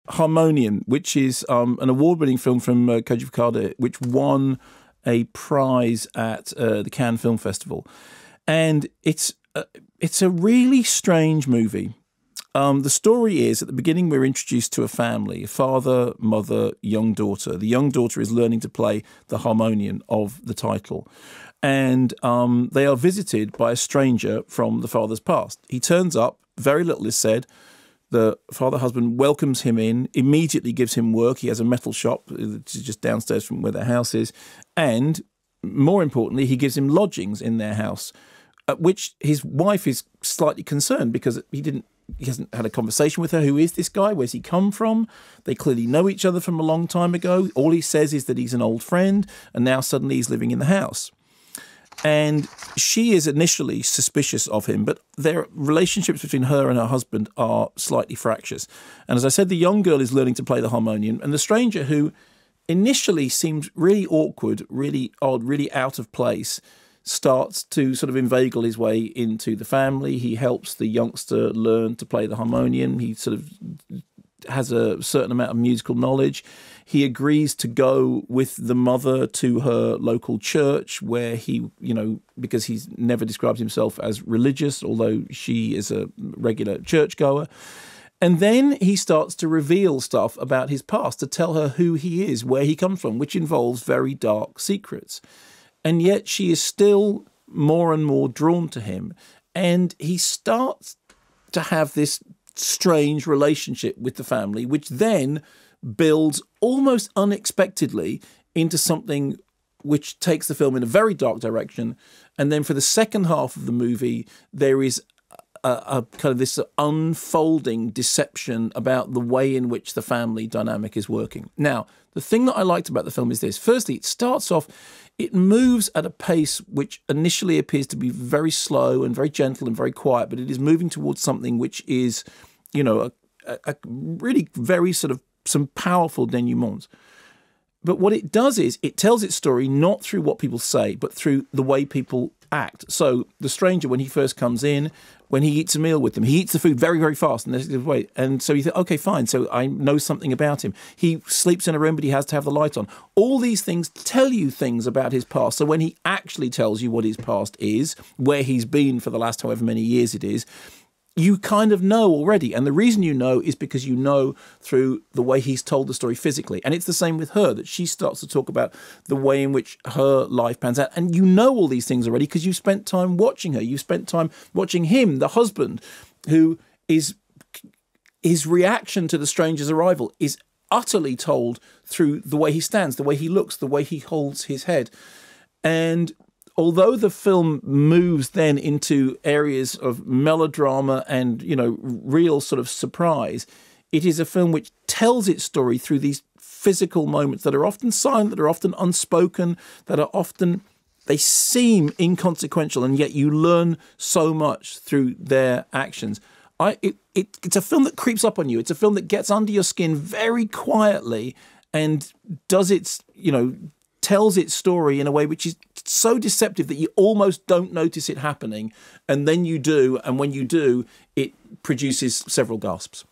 Harmonium, which is an award-winning film from Koji Fukada, which won a prize at the Cannes Film Festival. And it's a really strange movie. The story is, at the beginning, we're introduced to a family, father, mother, young daughter. The young daughter is learning to play the harmonium of the title. And they are visited by a stranger from the father's past. He turns up, very little is said. The father-husband welcomes him in, immediately gives him work. He has a metal shop, which is just downstairs from where their house is. And, more importantly, he gives him lodgings in their house, at which his wife is slightly concerned because he hasn't had a conversation with her. Who is this guy? Where's he come from? They clearly know each other from a long time ago. All he says is that he's an old friend, and now suddenly he's living in the house. And she is initially suspicious of him, but their relationships between her and her husband are slightly fractious. And as I said, the young girl is learning to play the harmonium, and the stranger, who initially seems really awkward, really odd, really out of place, starts to sort of inveigle his way into the family. He helps the youngster learn to play the harmonium. He sort of has a certain amount of musical knowledge. He agrees to go with the mother to her local church where he, because he's never described himself as religious, although she is a regular churchgoer. And then he starts to reveal stuff about his past, to tell her who he is, where he comes from, which involves very dark secrets. And yet she is still more and more drawn to him. And he starts to have this strange relationship with the family, which then builds almost unexpectedly into something which takes the film in a very dark direction. And then for the second half of the movie, there is a kind of this unfolding deception about the way in which the family dynamic is working. Now, the thing that I liked about the film is this. Firstly, it starts off, it moves at a pace which initially appears to be very slow and very gentle and very quiet, but it is moving towards something which is, a really very sort of some powerful denouements. But what it does is it tells its story not through what people say, but through the way people act. So the stranger, when he first comes in, when he eats a meal with them, he eats the food very, very fast. And so you think, okay, fine. So I know something about him. He sleeps in a room, but he has to have the light on. All these things tell you things about his past. So when he actually tells you what his past is, where he's been for the last however many years it is, you kind of know already. And the reason you know is because you know through the way he's told the story physically. And it's the same with her, that she starts to talk about the way in which her life pans out. And you know all these things already because you spent time watching her. You spent time watching him, the husband, who is, his reaction to the stranger's arrival is utterly told through the way he stands, the way he looks, the way he holds his head. And although the film moves then into areas of melodrama and, real sort of surprise, it is a film which tells its story through these physical moments that are often silent, that are often unspoken, that are often, they seem inconsequential, and yet you learn so much through their actions. It's a film that creeps up on you. It's a film that gets under your skin very quietly and does its, tells its story in a way which is so deceptive that you almost don't notice it happening, and then you do, and when you do, it produces several gasps.